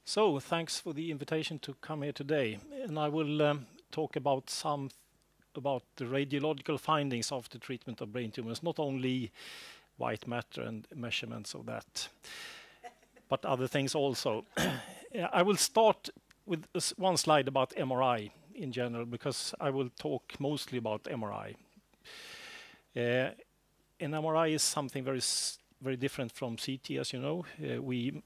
So, thanks for the invitation to come here today. And I will talk about about the radiological findings of the treatment of brain tumors, not only white matter and measurements of that, but other things also. I will start with one slide about MRI in general, because I will talk mostly about MRI. And MRI is something very different from CT, as you know. We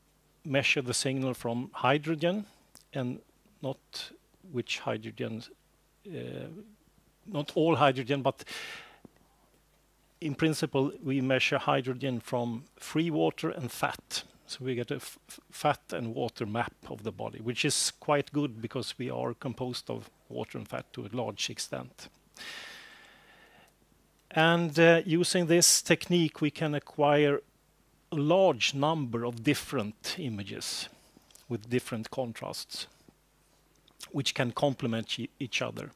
measure the signal from hydrogen, and not which hydrogen, not all hydrogen, but in principle we measure hydrogen from free water and fat. So we get a fat and water map of the body, which is quite good because we are composed of water and fat to a large extent. And using this technique we can acquire a large number of different images with different contrasts, which can complement each other.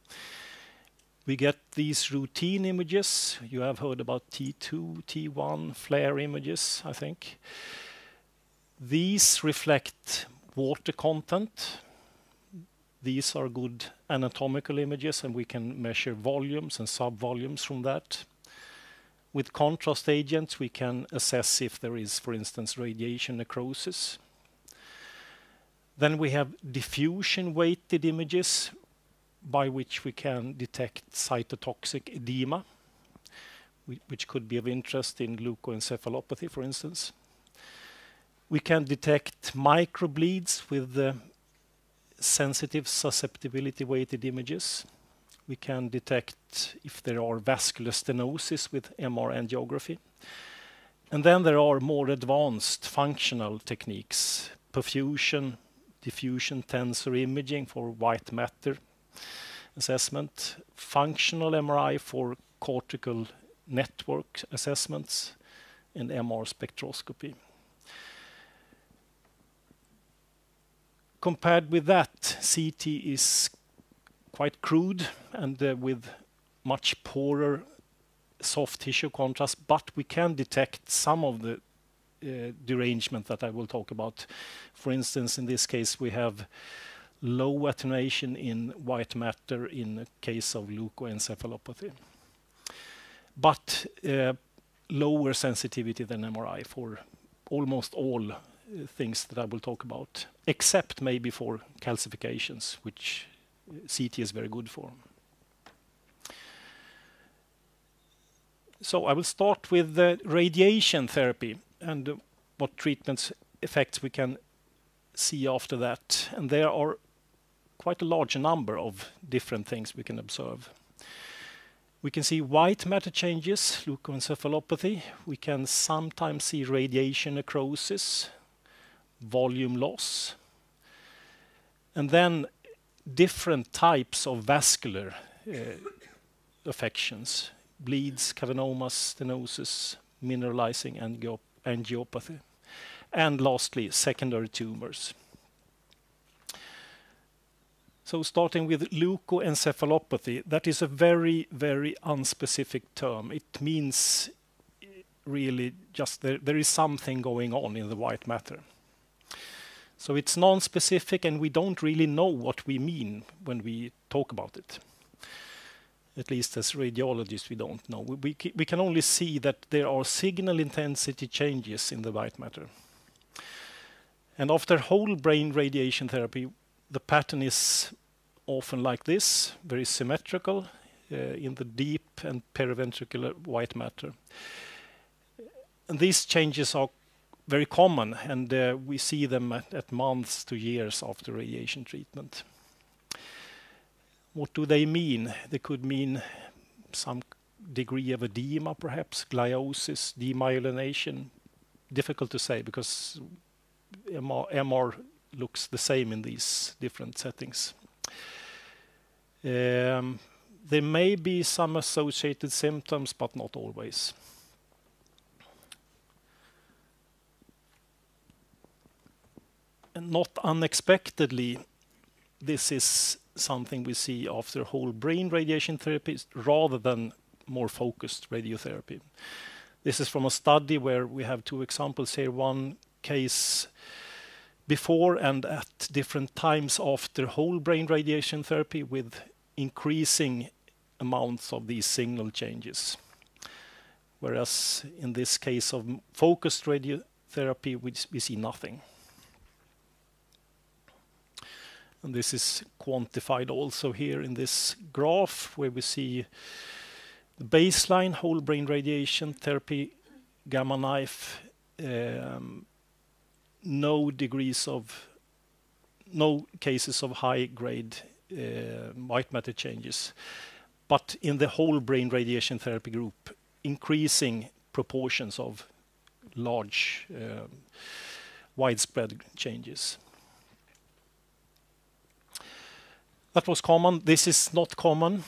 We get these routine images. You have heard about T2, T1, flare images, I think. These reflect water content. These are good anatomical images, and we can measure volumes and subvolumes from that. With contrast agents, we can assess if there is, for instance, radiation necrosis. Then we have diffusion-weighted images, by which we can detect cytotoxic edema, which could be of interest in leukoencephalopathy, for instance. We can detect microbleeds with sensitive susceptibility-weighted images. We can detect if there are vascular stenosis with MR angiography. And then there are more advanced functional techniques, perfusion, diffusion tensor imaging for white matter assessment, functional MRI for cortical network assessments, and MR spectroscopy. Compared with that, CT is quite crude and with much poorer soft tissue contrast, but we can detect some of the derangement that I will talk about. For instance, in this case, we have low attenuation in white matter in a case of leukoencephalopathy, but lower sensitivity than MRI for almost all things that I will talk about, except maybe for calcifications, which CT is very good for. So I will start with the radiation therapy and what treatment effects we can see after that. And there are quite a large number of different things we can observe. We can see white matter changes, leukoencephalopathy. We can sometimes see radiation necrosis, volume loss, and then different types of vascular affections, bleeds, cavernomas, stenosis, mineralizing angiopathy, and lastly, secondary tumors. So starting with leukoencephalopathy, that is a very, very unspecific term. It means really just there is something going on in the white matter. So it's non-specific, and we don't really know what we mean when we talk about it. At least as radiologists, we don't know. We can only see that there are signal intensity changes in the white matter. And after whole brain radiation therapy, the pattern is often like this, very symmetrical in the deep and periventricular white matter. And these changes are very common, and we see them at months to years after radiation treatment. What do they mean? They could mean some degree of edema, perhaps, gliosis, demyelination. Difficult to say because MR looks the same in these different settings. There may be some associated symptoms, but not always. And not unexpectedly, this is something we see after whole brain radiation therapy rather than more focused radiotherapy. This is from a study where we have two examples here. One case before and at different times after whole brain radiation therapy with increasing amounts of these signal changes. Whereas in this case of focused radiotherapy, we see nothing. And this is quantified also here in this graph, where we see the baseline whole brain radiation therapy, gamma knife, no cases of high grade white matter changes. But in the whole brain radiation therapy group, increasing proportions of large widespread changes. That was common. This is not common,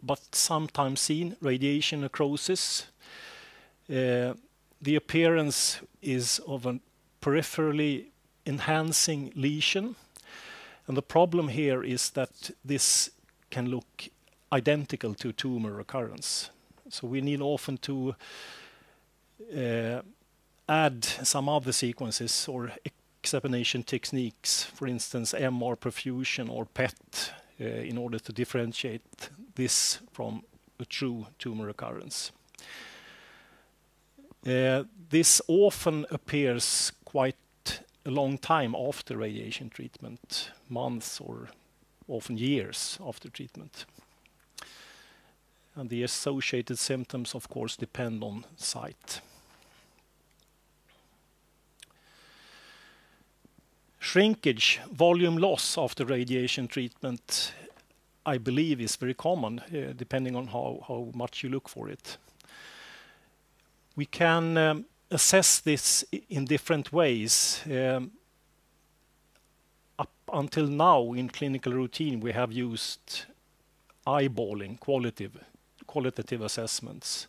but sometimes seen, radiation necrosis. The appearance is of a peripherally enhancing lesion. And the problem here is that this can look identical to tumor recurrence. So we need often to add some other sequences or examination techniques, for instance, MR perfusion or PET, in order to differentiate this from a true tumor recurrence. This often appears quite a long time after radiation treatment, months or often years after treatment. And the associated symptoms, of course, depend on site. Shrinkage, volume loss after radiation treatment, I believe is very common, depending on how much you look for it. We can assess this in different ways. Up until now in clinical routine, we have used eyeballing, qualitative assessments,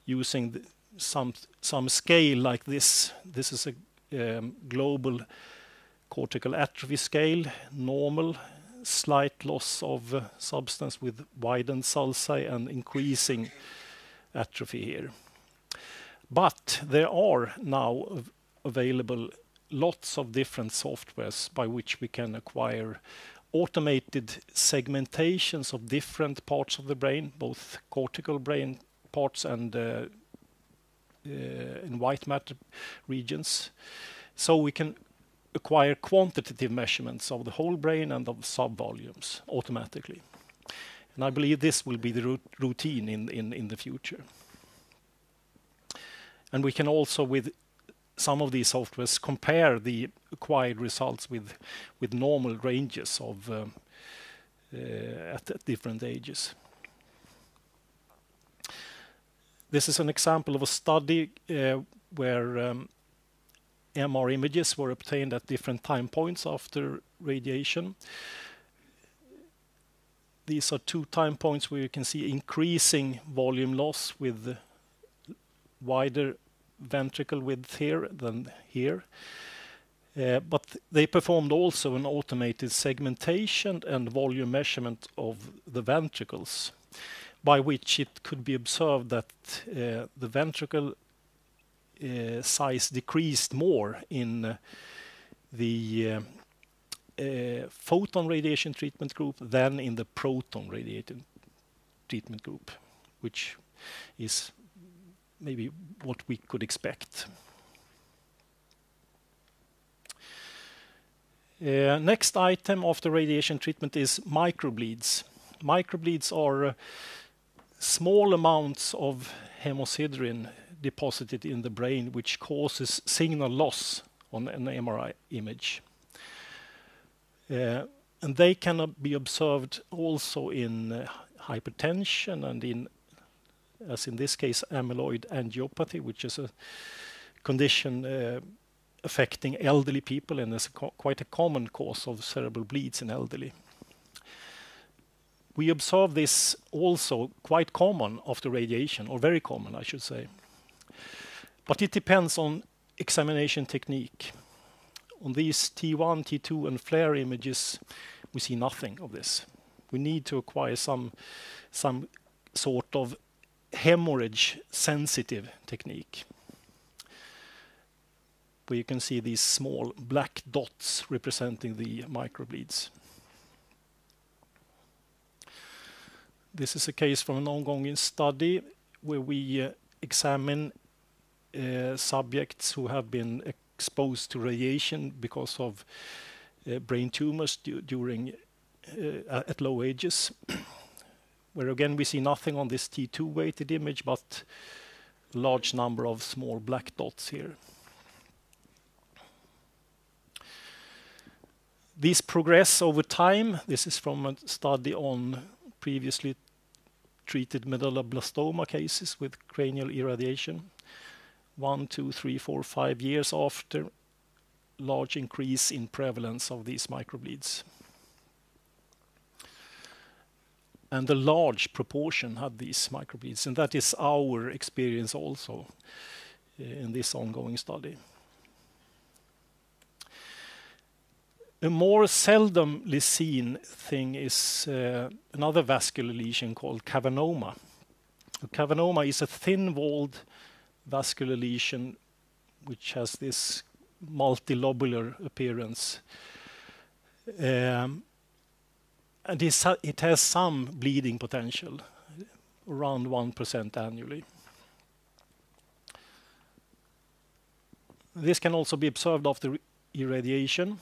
using some scale like this. This is a global cortical atrophy scale, normal, slight loss of substance with widened sulci and increasing atrophy here. But there are now available lots of different softwares by which we can acquire automated segmentations of different parts of the brain, both cortical brain parts and in white matter regions. So we can acquire quantitative measurements of the whole brain and of subvolumes automatically. And I believe this will be the routine in the future. And we can also, with some of these softwares, compare the acquired results with normal ranges of at different ages. This is an example of a study where MR images were obtained at different time points after radiation. These are 2 time points where you can see increasing volume loss with wider ventricle width here than here. But they performed also an automated segmentation and volume measurement of the ventricles, by which it could be observed that the ventricle size decreased more in the photon radiation treatment group than in the proton radiation treatment group, which is maybe what we could expect. Next item after radiation treatment is microbleeds. Microbleeds are small amounts of hemosiderin deposited in the brain, which causes signal loss on an MRI image. And they can be observed also in hypertension and in, as in this case, amyloid angiopathy, which is a condition affecting elderly people and is quite a common cause of cerebral bleeds in elderly. We observe this also quite common after radiation, or very common, I should say. But it depends on examination technique. On these T1, T2 and FLAIR images, we see nothing of this. We need to acquire some sort of hemorrhage sensitive technique. where you can see these small black dots representing the microbleeds. This is a case from an ongoing study where we examine subjects who have been exposed to radiation because of brain tumors during at low ages, where again we see nothing on this T2 weighted image, but a large number of small black dots here. These progress over time. This is from a study on previously treated medulloblastoma cases with cranial irradiation. 1, 2, 3, 4, 5 years after, large increase in prevalence of these microbleeds. And a large proportion had these microbleeds, and that is our experience also in this ongoing study. A more seldomly seen thing is another vascular lesion called cavernoma. A cavernoma is a thin-walled vascular lesion which has this multilobular appearance. And it has some bleeding potential, around 1% annually. This can also be observed after irradiation.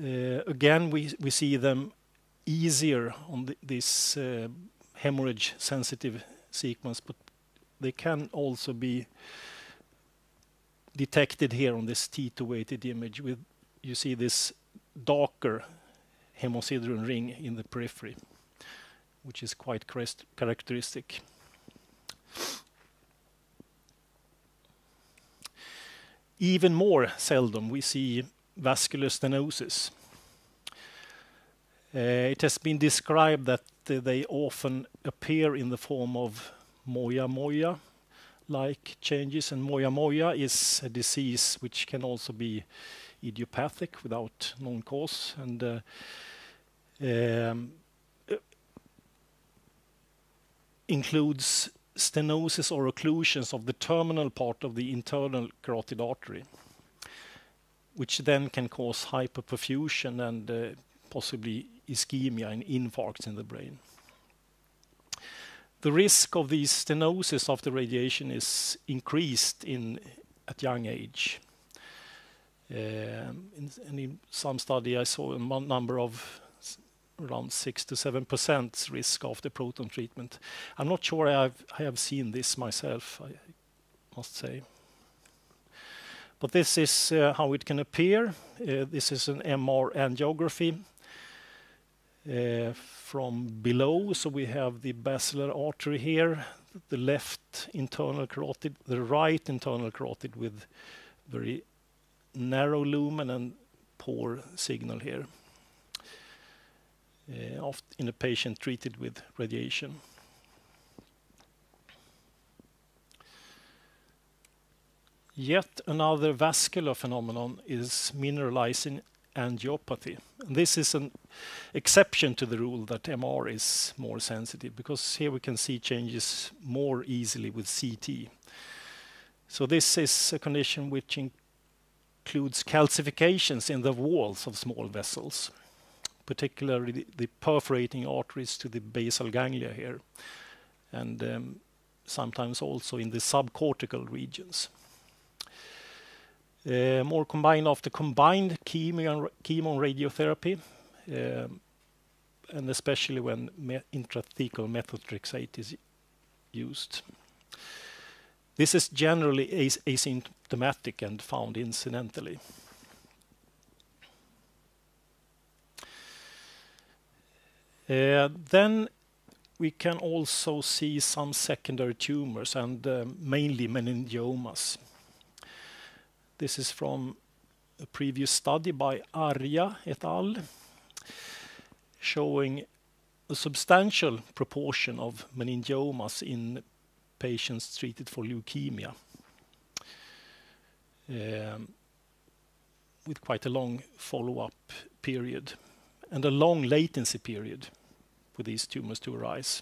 Again, we see them easier on this hemorrhage-sensitive sequence, but they can also be detected here on this T2 weighted image. You see this darker hemosiderin ring in the periphery, which is quite characteristic. Even more seldom we see vascular stenosis. It has been described that they often appear in the form of moya-like changes, and moya-moya is a disease which can also be idiopathic without known cause, and includes stenosis or occlusions of the terminal part of the internal carotid artery, which then can cause hyperperfusion and possibly ischemia and infarcts in the brain. The risk of these stenosis after radiation is increased at young age. In some study I saw a number of around 6 to 7% risk after proton treatment. I'm not sure I have seen this myself, I must say. But this is how it can appear. This is an MR angiography from below. So we have the basilar artery here, the left internal carotid, the right internal carotid with very narrow lumen and poor signal here in a patient treated with radiation. Yet another vascular phenomenon is mineralizing angiopathy. And this is an exception to the rule that MR is more sensitive, because here we can see changes more easily with CT. So this is a condition which includes calcifications in the walls of small vessels, particularly the perforating arteries to the basal ganglia here, and sometimes also in the subcortical regions. More combined after combined chemo and radiotherapy, and especially when intrathecal methotrexate is used. This is generally asymptomatic and found incidentally. Then we can also see some secondary tumors, and mainly meningiomas. This is from a previous study by Arya et al., showing a substantial proportion of meningiomas in patients treated for leukemia, with quite a long follow-up period and a long latency period for these tumors to arise.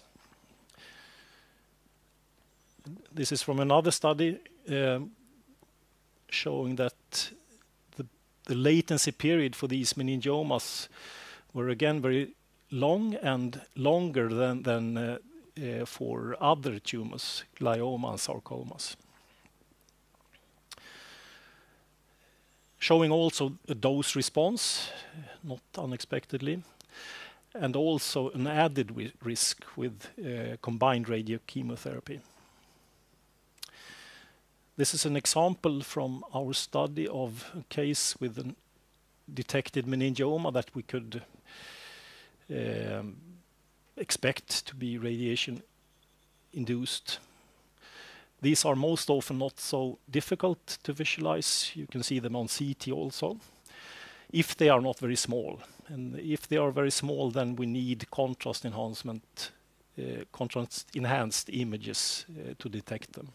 This is from another study showing that the latency, period for these meningiomas were again very long and longer than for other tumors, glioma and sarcomas. Showing also a dose response, not unexpectedly, and also an added risk with combined radiochemotherapy. This is an example from our study of a case with a detected meningioma that we could expect to be radiation induced. These are most often not so difficult to visualize. You can see them on CT also, if they are not very small. And if they are very small, then we need contrast enhancement, contrast enhanced images to detect them.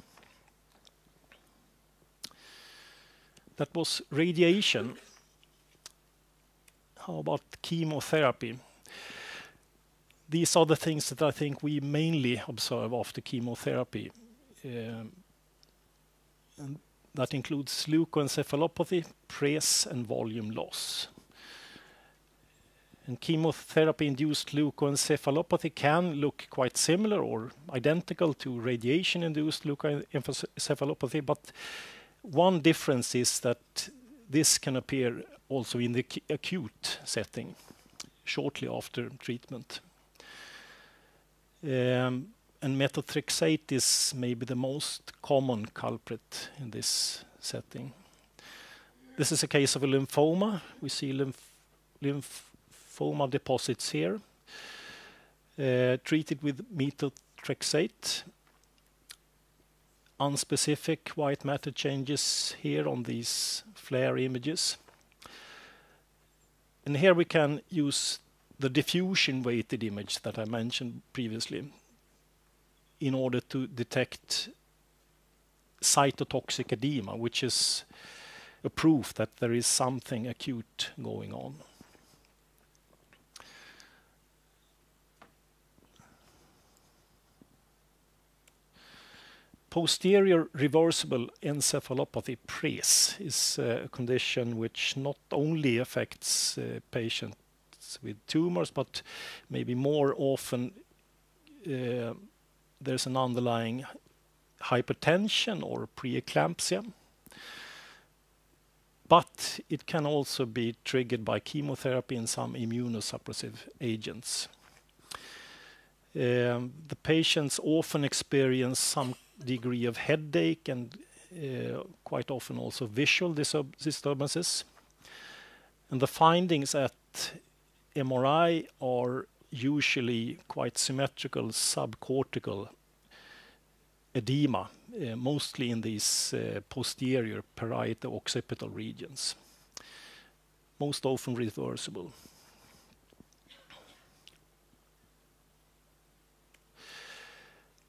That was radiation. How about chemotherapy? These are the things that I think we mainly observe after chemotherapy. And that includes leukoencephalopathy, PRES, and volume loss. And chemotherapy-induced leukoencephalopathy can look quite similar or identical to radiation-induced leukoencephalopathy, but one difference is that this can appear also in the acute setting shortly after treatment. And methotrexate is maybe the most common culprit in this setting. This is a case of a lymphoma. We see lymphoma deposits here, treated with methotrexate. Unspecific white matter changes here on these FLAIR images. And here we can use the diffusion weighted image that I mentioned previously in order to detect cytotoxic edema, which is a proof that there is something acute going on. Posterior reversible encephalopathy, PRES, is a condition which not only affects patients with tumors, but maybe more often there's an underlying hypertension or preeclampsia. But it can also be triggered by chemotherapy and some immunosuppressive agents. The patients often experience some degree of headache and quite often also visual disturbances. And the findings at MRI are usually quite symmetrical subcortical edema, mostly in these posterior parieto-occipital regions, most often reversible.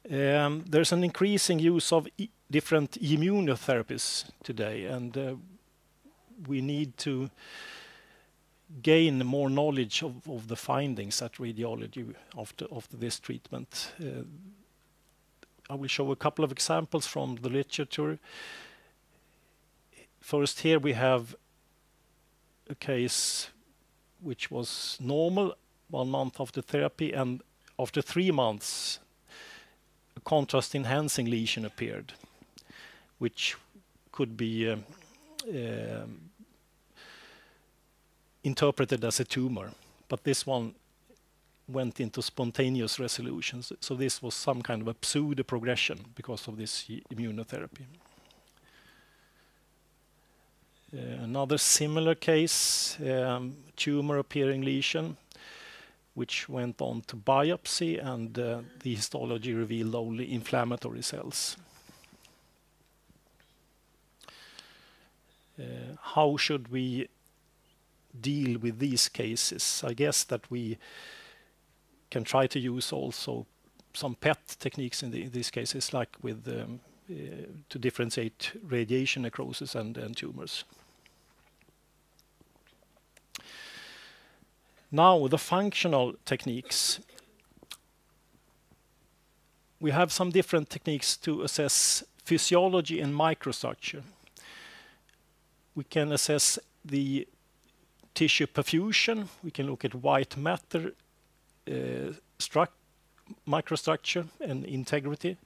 There's an increasing use of different immunotherapies today, and we need to gain more knowledge of the findings at radiology after this treatment. I will show a couple of examples from the literature. First, here we have a case which was normal 1 month after therapy, and after 3 months a contrast enhancing lesion appeared, which could be interpreted as a tumor, but this one went into spontaneous resolution. So this was some kind of a pseudo progression because of this immunotherapy. Another similar case, tumor appearing lesion, which went on to biopsy, and the histology revealed only inflammatory cells. How should we deal with these cases? I guess that we can try to use also some PET techniques in these cases, like with to differentiate radiation necrosis and tumors. Now, the functional techniques. We have some different techniques to assess physiology and microstructure. We can assess the tissue perfusion. We can look at white matter microstructure and integrity.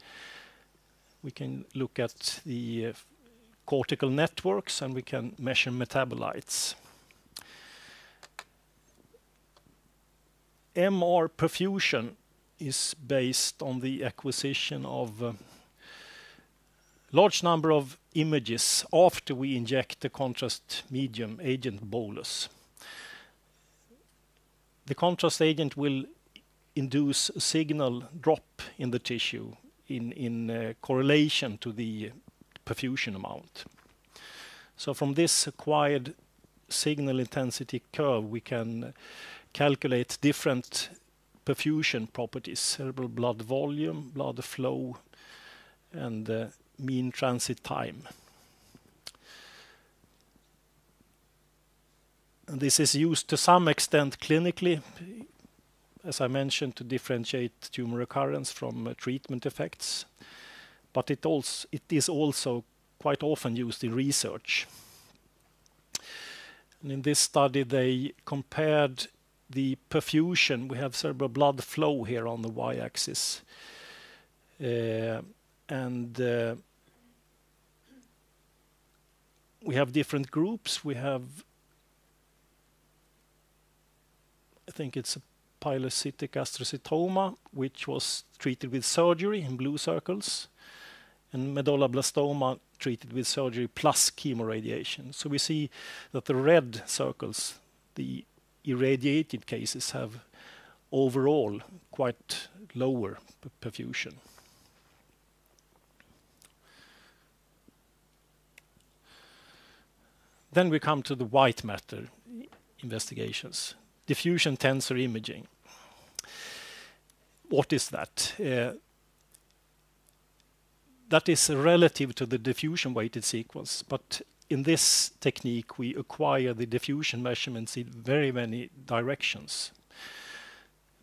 We can look at the cortical networks, and we can measure metabolites. MR perfusion is based on the acquisition of a large number of images after we inject the contrast medium agent bolus. The contrast agent will induce a signal drop in the tissue in correlation to the perfusion amount. So from this acquired signal intensity curve, we can calculate different perfusion properties: cerebral blood volume, blood flow, and mean transit time. And this is used to some extent clinically, as I mentioned, to differentiate tumor recurrence from treatment effects. But it is also quite often used in research. And in this study, they compared the perfusion. We have cerebral blood flow here on the y-axis. We have different groups. We have, I think it's a pilocytic astrocytoma, which was treated with surgery in blue circles, and medulloblastoma treated with surgery plus chemoradiation. So we see that the red circles, the irradiated cases, have overall quite lower perfusion. Then we come to the white matter investigations. Diffusion tensor imaging. What is that? That is relative to the diffusion weighted sequence, but in this technique we acquire the diffusion measurements in very many directions.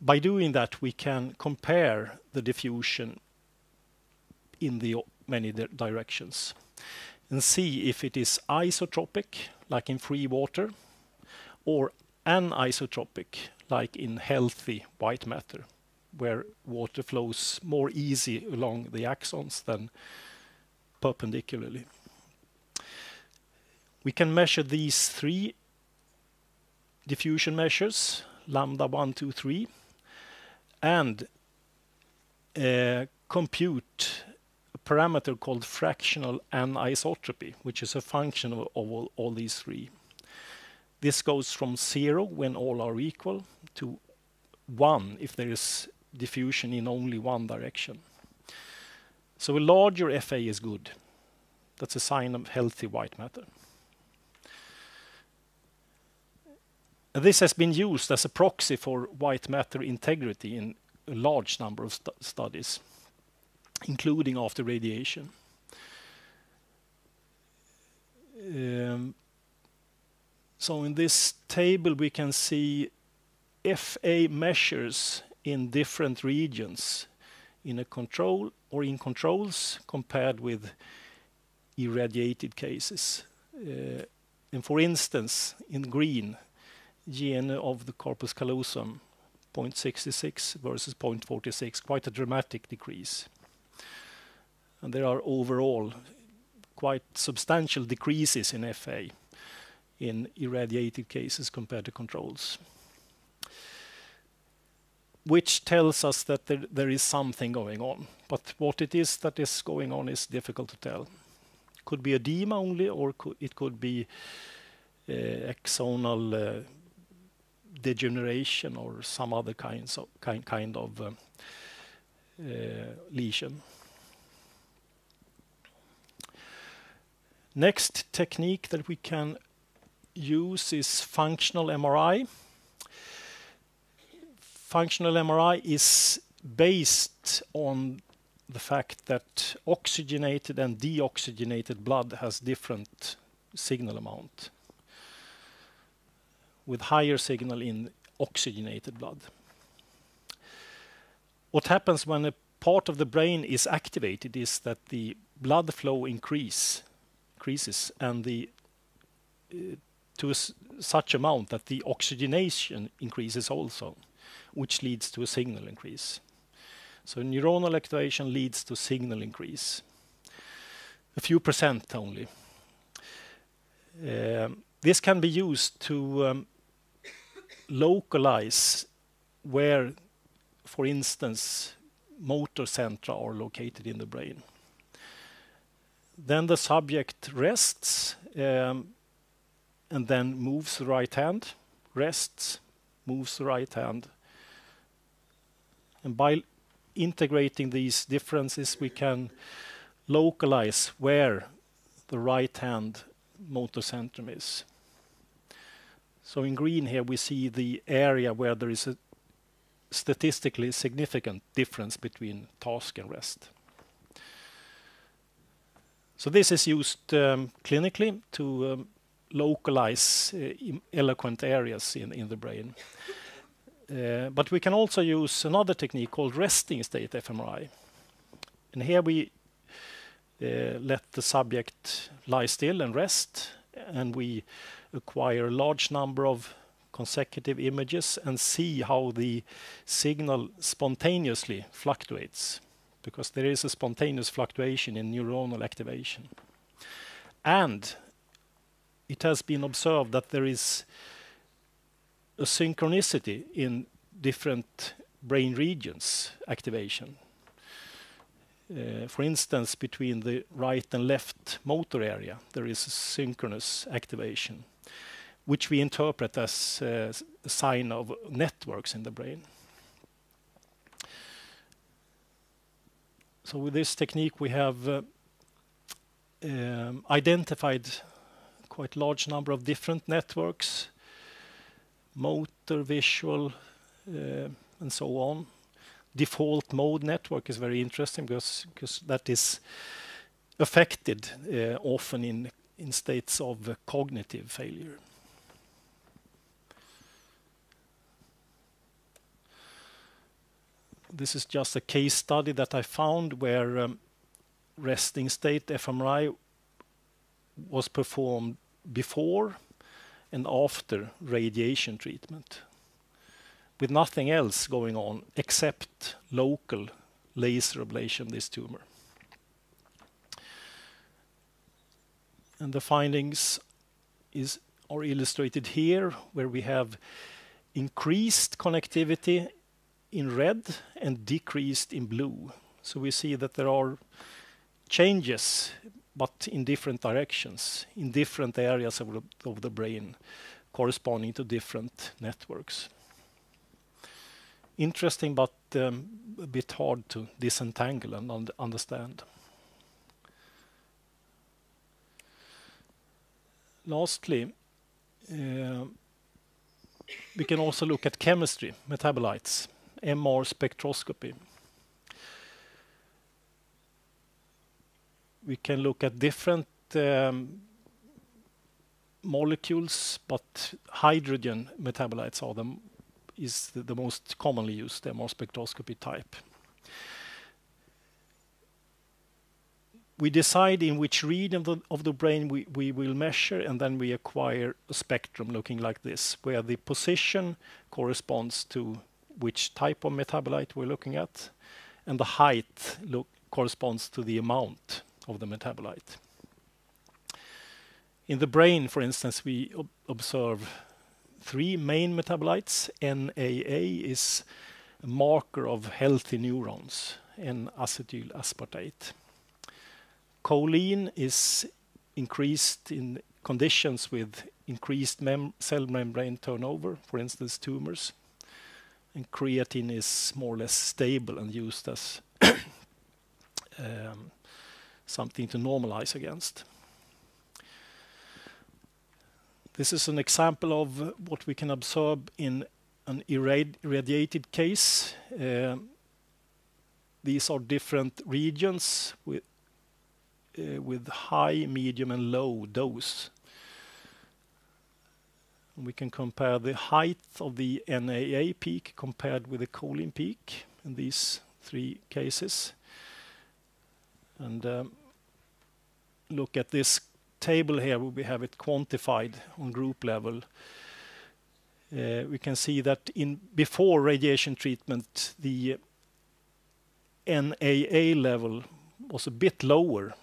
By doing that, we can compare the diffusion in the many directions and see if it is isotropic, like in free water, or anisotropic, like in healthy white matter, where water flows more easy along the axons than perpendicularly. We can measure these three diffusion measures, lambda 1, 2, 3, and compute a parameter called fractional anisotropy, which is a function of all these three. This goes from 0 when all are equal to 1 if there is diffusion in only one direction. So a larger FA is good. That's a sign of healthy white matter. And this has been used as a proxy for white matter integrity in a large number of studies, including after radiation. So in this table we can see FA measures in different regions in a control or in controls compared with irradiated cases. And for instance, in green, GN of the corpus callosum 0.66 versus 0.46, quite a dramatic decrease. And there are overall quite substantial decreases in FA in irradiated cases compared to controls, which tells us that there is something going on. But what it is that is going on is difficult to tell. Could be edema only, or it could be axonal degeneration or some other kind of lesion. Next technique that we can use is functional MRI. Functional MRI is based on the fact that oxygenated and deoxygenated blood has different signal amount, with higher signal in oxygenated blood. What happens when a part of the brain is activated is that the blood flow increases and the to such amount that the oxygenation increases also, which leads to a signal increase. So neuronal activation leads to signal increase, a few percent only. This can be used to localize where, for instance, motor centra are located in the brain. Then the subject rests and then moves the right hand, rests, moves the right hand. And by integrating these differences, we can localize where the right hand motor centrum is. So in green here we see the area where there is a statistically significant difference between task and rest. So this is used clinically to localize eloquent areas in the brain. But we can also use another technique called resting state fMRI. And here we let the subject lie still and rest, and we acquire a large number of consecutive images and see how the signal spontaneously fluctuates, because there is a spontaneous fluctuation in neuronal activation. And it has been observed that there is a synchronicity in different brain regions activation. For instance, between the right and left motor area, there is a synchronous activation, which we interpret as a sign of networks in the brain. So with this technique, we have identified quite large number of different networks, motor, visual, and so on. Default mode network is very interesting because that is affected often in states of cognitive failure. This is just a case study that I found where resting state fMRI was performed before and after radiation treatment, with nothing else going on except local laser ablation of this tumor. And the findings are illustrated here, where we have increased connectivity in red and decreased in blue. So we see that there are changes, but in different directions, in different areas of the brain, corresponding to different networks. Interesting, but a bit hard to disentangle and understand. Lastly, we can also look at chemistry, metabolites, MR spectroscopy. We can look at different molecules, but hydrogen metabolites is the most commonly used MR spectroscopy type. We decide in which region of the brain we will measure, and then we acquire a spectrum looking like this, where the position corresponds to which type of metabolite we're looking at, and the height corresponds to the amount of the metabolite. In the brain, for instance, we observe three main metabolites. NAA is a marker of healthy neurons, N-acetyl aspartate. Choline is increased in conditions with increased cell membrane turnover, for instance, tumors. And creatine is more or less stable and used as something to normalize against. This is an example of what we can observe in an irradiated case. These are different regions with high, medium, and low dose. We can compare the height of the NAA peak compared with the choline peak in these three cases. And look at this table here, we have it quantified on group level. We can see that before radiation treatment, the NAA level was a bit lower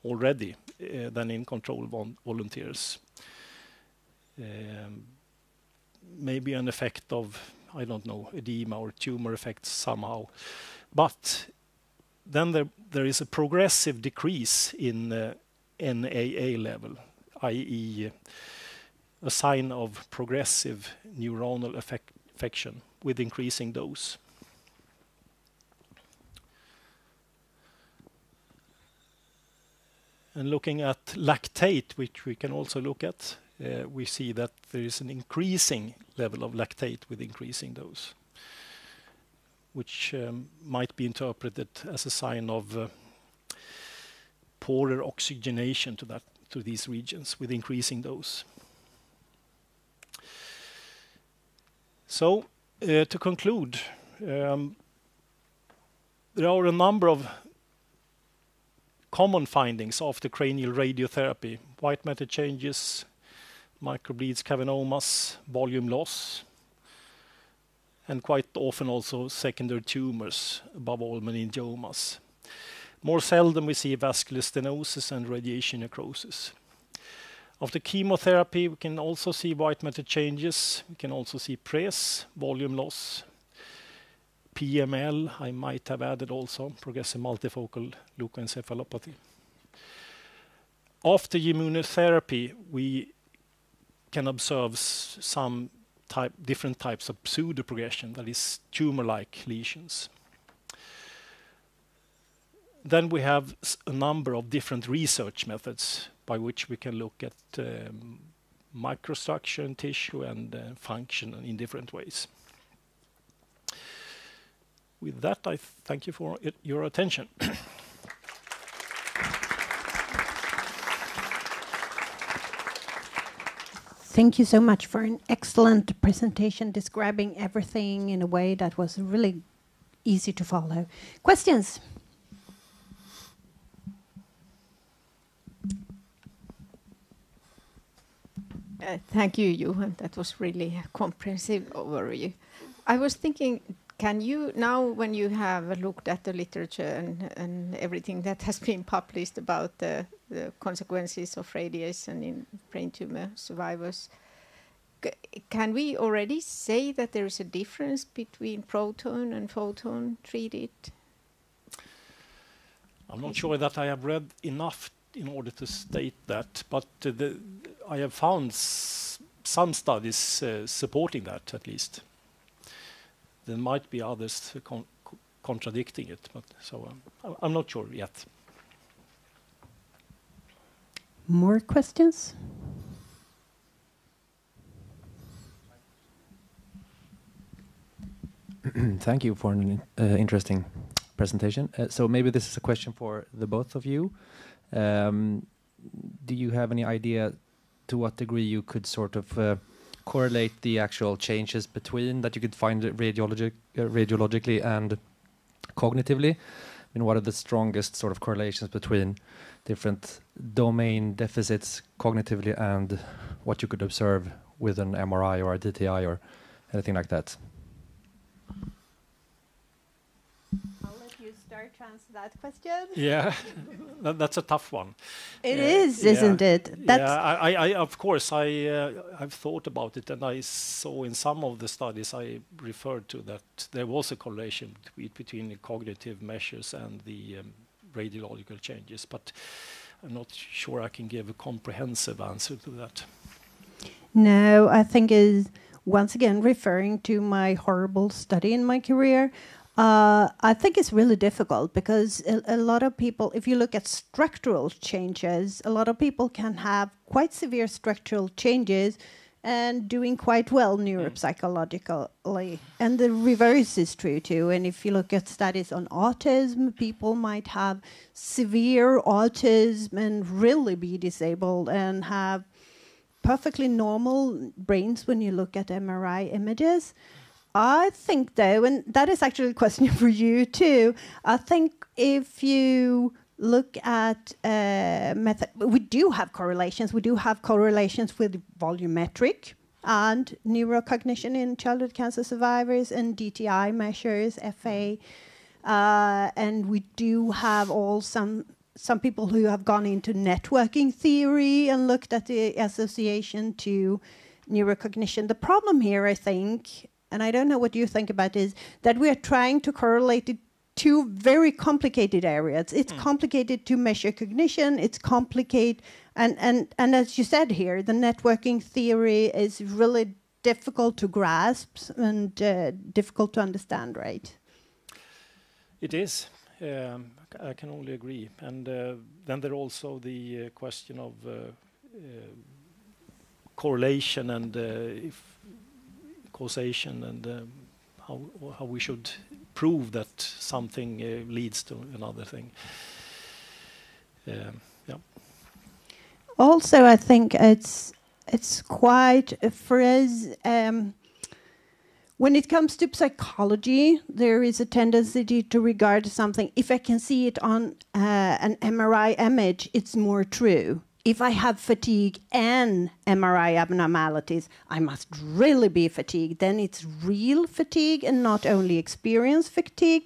already than in control volunteers. Maybe an effect of, I don't know, edema or tumor effects somehow. But then there is a progressive decrease in NAA level, i.e. a sign of progressive neuronal affection with increasing dose. And looking at lactate, which we can also look at, we see that there is an increasing level of lactate with increasing dose, which might be interpreted as a sign of poorer oxygenation to these regions with increasing dose. So, to conclude, there are a number of common findings after cranial radiotherapy: white matter changes, microbleeds, cavernomas, volume loss, and quite often also secondary tumors, above all meningiomas. More seldom we see vascular stenosis and radiation necrosis. After chemotherapy, we can also see white matter changes. We can also see PRES, volume loss. PML, I might have added also, progressive multifocal leukoencephalopathy. After immunotherapy, we can observe some different types of pseudoprogression, that is tumor-like lesions. Then we have a number of different research methods by which we can look at microstructure in tissue and function in different ways. With that, I thank you for your attention. Thank you so much for an excellent presentation describing everything in a way that was really easy to follow. Questions? Thank you, Johan. That was really a comprehensive overview. I was thinking, can you, now when you have looked at the literature and everything that has been published about the consequences of radiation in brain tumor survivors, can we already say that there is a difference between proton and photon treated? I'm not sure that I have read enough in order to state that, but I have found some studies supporting that, at least. There might be others contradicting it, but so I'm not sure yet. More questions? Thank you for an interesting presentation. So maybe this is a question for the both of you. Do you have any idea to what degree you could sort of correlate the actual changes between that you could find radiologically and cognitively? I mean, what are the strongest sort of correlations between different domain deficits cognitively and what you could observe with an MRI or a DTI or anything like that? I'll let you start to answer that question. Yeah, that's a tough one. It is, isn't it? That's I of course, I've thought about it, and I saw in some of the studies I referred to that there was a correlation between the cognitive measures and the radiological changes, but I'm not sure I can give a comprehensive answer to that. No, I think is once again referring to my horrible study in my career. I think it's really difficult because a lot of people, if you look at structural changes, a lot of people can have quite severe structural changes and doing quite well neuropsychologically. And the reverse is true too. And if you look at studies on autism, people might have severe autism and really be disabled and have perfectly normal brains when you look at MRI images. I think, though, and that is actually a question for you too, I think if you look at method. We do have correlations. We do have correlations with volumetric and neurocognition in childhood cancer survivors and DTI measures, FA. And we do have some people who have gone into networking theory and looked at the association to neurocognition. The problem here, I think, and I don't know what you think about, is that we are trying to correlate it to very complicated areas. It's complicated to measure cognition. It's complicated, and as you said here, the networking theory is really difficult to grasp and difficult to understand, right? It is. I can only agree. And then there also the question of correlation and if causation and how we should prove that something leads to another thing. Yeah. Also, I think it's quite for us. When it comes to psychology, there is a tendency to regard something. If I can see it on an MRI image, it's more true. If I have fatigue and MRI abnormalities, I must really be fatigued. Then it's real fatigue and not only experience fatigue.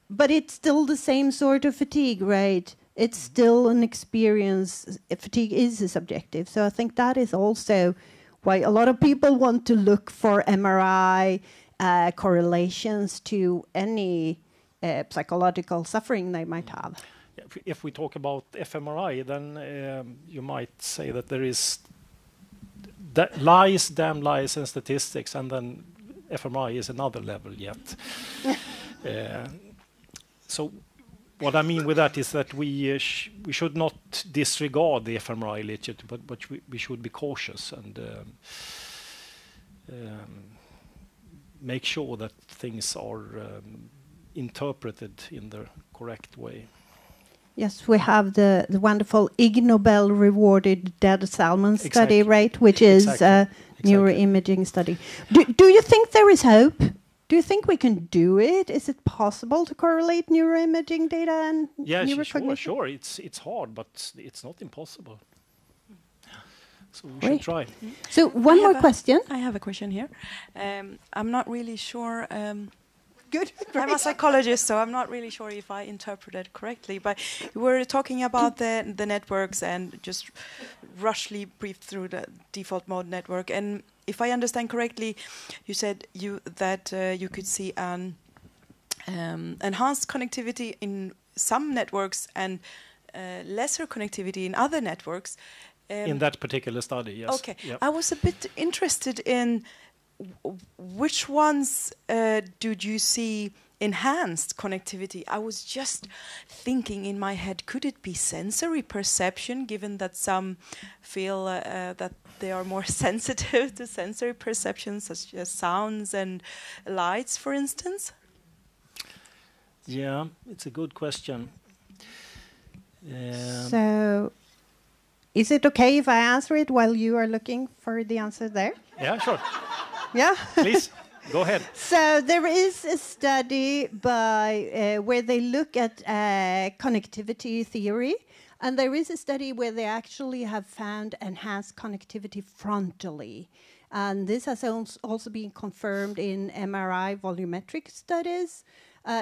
But it's still the same sort of fatigue, right? It's still an experience. Fatigue is subjective. So I think that is also why a lot of people want to look for MRI correlations to any psychological suffering they might have. If we talk about fMRI, then you might say that there is lies, damn lies, and statistics, and then fMRI is another level yet. So what I mean with that is that we should not disregard the fMRI literature, but we should be cautious and make sure that things are interpreted in the correct way. Yes, we have the wonderful Ig Nobel rewarded dead salmon study, right? Which is a neuroimaging study. Do you think there is hope? Do you think we can do it? Is it possible to correlate neuroimaging data and neurocognition? Sure. It's hard, but it's not impossible. So we should try. So one more question. I have a question here. I'm not really sure. Good. I'm a psychologist, so I'm not really sure if I interpreted correctly. But you were talking about the networks and just rushly briefed through the default mode network. And if I understand correctly, you said that you could see an enhanced connectivity in some networks and lesser connectivity in other networks. In that particular study, yes. Okay. Yep. I was a bit interested in which ones did you see enhanced connectivity? I was just thinking in my head, could it be sensory perception, given that some feel that they are more sensitive to sensory perceptions, such as sounds and lights, for instance? Yeah, it's a good question. So, is it okay if I answer it while you are looking for the answer there? Yeah, sure. Yeah, please go ahead. So there is a study by where they look at connectivity theory, and there is a study where they actually have found enhanced connectivity frontally, and this has also been confirmed in MRI volumetric studies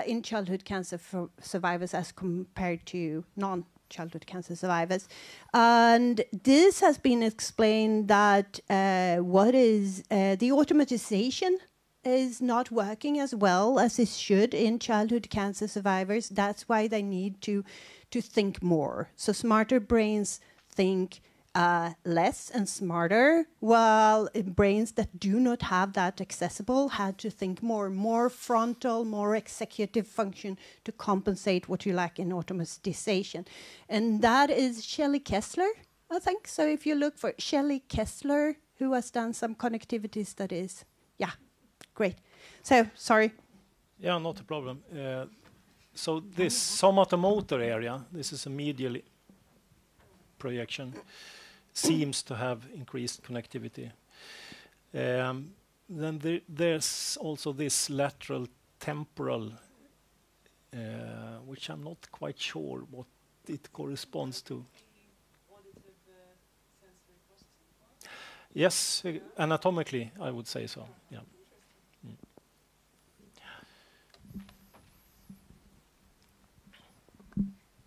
in childhood cancer survivors as compared to non-childhood cancer survivors. And this has been explained that what is the automatization is not working as well as it should in childhood cancer survivors. That's why they need to think more. So smarter brains think less and smarter, while brains that do not have that accessible had to think more frontal, more executive function to compensate what you lack in automatization. And that is Shelley Kessler, I think. So if you look for Shelley Kessler, who has done some connectivity studies. Yeah, great. So, sorry. Yeah, not a problem. So this somatomotor area, this is a medial projection, seems to have increased connectivity. Then there's also this lateral temporal, which I'm not quite sure what it corresponds to. Yes, anatomically, I would say so. Yeah.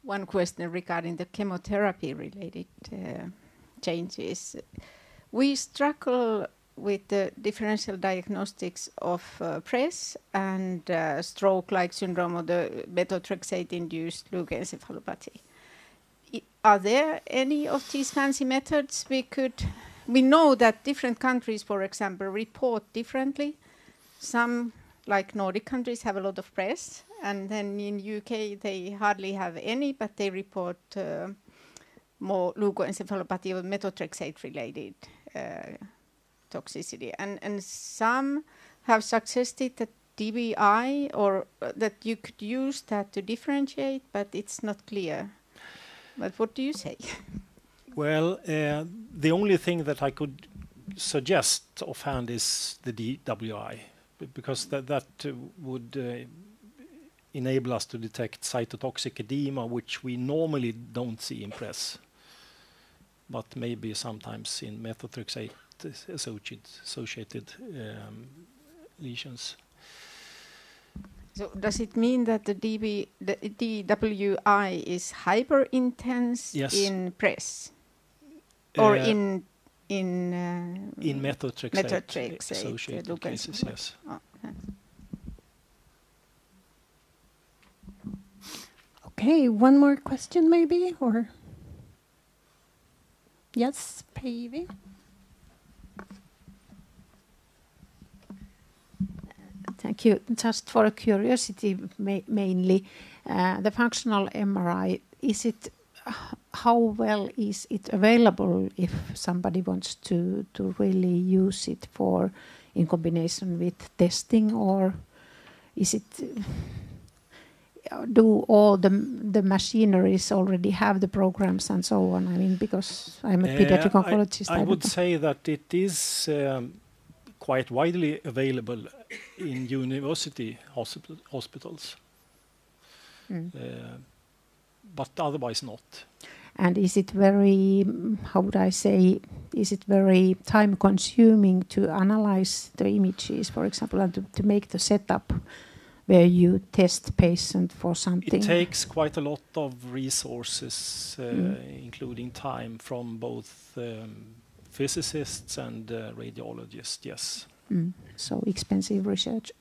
One question regarding the chemotherapy-related changes. We struggle with the differential diagnostics of PRES and stroke-like syndrome or the methotrexate-induced leukoencephalopathy. Are there any of these fancy methods we know that different countries, for example, report differently. Some, like Nordic countries, have a lot of PRES, and then in UK they hardly have any, but they report more leukoencephalopathy or methotrexate-related toxicity. And some have suggested that DBI or that you could use that to differentiate, but it's not clear. But what do you say? Well, the only thing that I could suggest offhand is the DWI, because that would enable us to detect cytotoxic edema, which we normally don't see in PRES, but maybe sometimes in methotrexate associated lesions. So does it mean that the DWI is hyper intense in PRES? Or in methotrexate associated cases, yes. Oh, yes. Okay, one more question maybe, or yes, Päivi. Thank you. Just for curiosity, mainly, the functional MRI, how well is it available if somebody wants to really use it in combination with testing, or is it do all the machineries already have the programs and so on? I mean, because I'm a pediatric oncologist. I would say that it is quite widely available in university hospitals, but otherwise not. And is it very, how would I say, is it very time consuming to analyze the images, for example, and to make the setup where you test patient for something? It takes quite a lot of resources, including time from both physicists and radiologists, yes. So expensive research.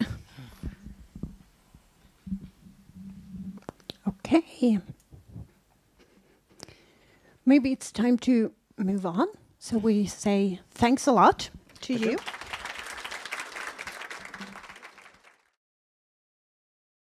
Okay. Maybe it's time to move on. So we say thanks a lot to you.